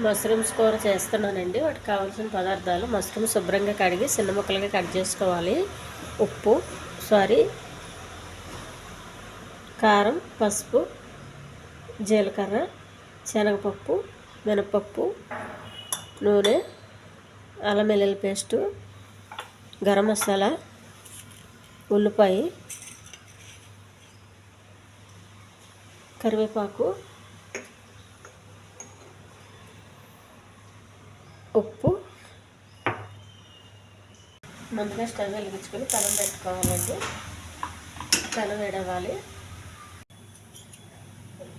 Mushrooms కూర చేస్తున్నానండి. వాటికి కావాల్సిన పదార్థాలు: మష్రూమ్ శుభ్రంగా కడిగి చిన్న ముక్కలుగా కట్ చేసుకోవాలి. ఉప్పు, కారం, పసుపు, జీలకర్ర, శనగపప్పు, మినపప్పు, నూనె, అల్లం వెల్లుల్లి పేస్టు, గరం మసాలా, ఉల్లిపాయ, కరివేపాకు, ఉప్పు. ముందుగా స్టవ్ వెలిగించుకొని పెనం పెట్టుకోవాలండి. పెనం వేడవ్వాలి.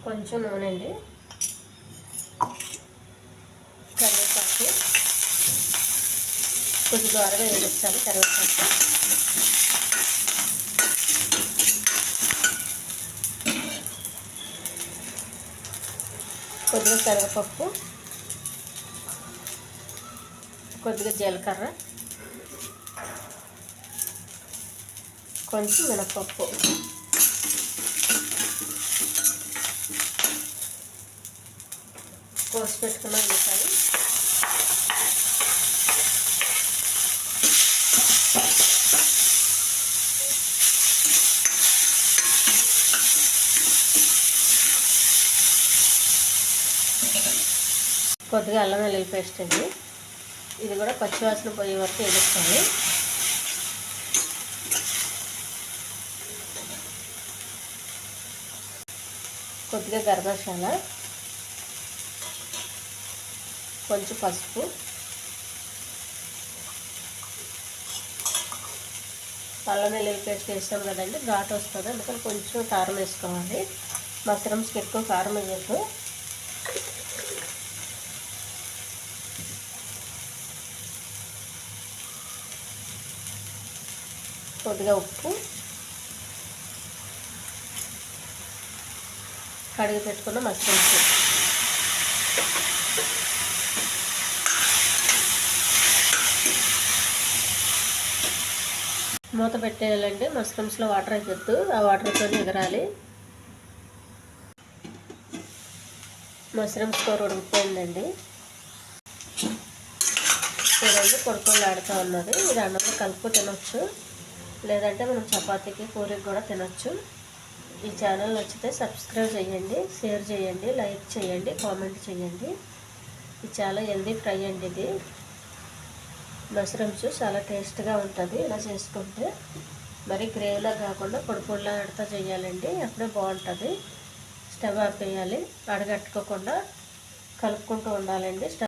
కొంచెం నూనె అండి, కరివేపాకు కొద్ది దూరంగా వేయించాలి. కరివేపాకు, కొద్దిగా శనగపప్పు, కొద్దిగా జీలకర్ర, కొంచెం మినపప్పు, కోసి పెట్టుకున్న ఉల్లిపాయ, కొద్దిగా అల్లం వెల్లుల్లి పేస్ట్ అండి. ఇది కూడా పచ్చివాసన పోయే వరకు వేసుకోవాలి. కొద్దిగా గరం మసాలా, కొంచెం పసుపు, అల్లం వెల్లుల్లి పేస్ట్ వేస్తాం కదండి, ఘాటు వస్తుంది. అందుకని కొంచెం కారం వేసుకోవాలి. మష్రూమ్స్కి ఎక్కువ కారం వేయద్దు. కొద్దిగా ఉప్పు, కడిగి పెట్టుకున్న మష్రూమ్స్, మూత పెట్టేయాలండి. మష్రూమ్స్లో వాటర్ అయిపోద్దు, ఆ వాటర్తో ఎగరాలి. మష్రూమ్స్ కూర ఉడికిపోయిందండి. చూడండి, కొడుకోలాడుతూ ఉన్నది. ఇది అన్నంలో కలుపు తినొచ్చు, లేదంటే మనం చపాతీకి, పూరికి కూడా తినొచ్చు. ఈ ఛానల్ నచ్చితే సబ్స్క్రైబ్ చేయండి, షేర్ చేయండి, లైక్ చేయండి, కామెంట్ చేయండి. ఇది చాలా హెల్దీ ఫ్రై అండి. ఇది మష్రూమ్స్ చాలా టేస్ట్గా ఉంటుంది ఇలా చేసుకుంటే. మరి గ్రేవీలా కాకుండా పొడి పొడిలా ఆడుతూ చేయాలండి, అప్పుడే బాగుంటుంది. స్టవ్ ఆపేయాలి. అడగట్టుకోకుండా కలుపుకుంటూ ఉండాలండి.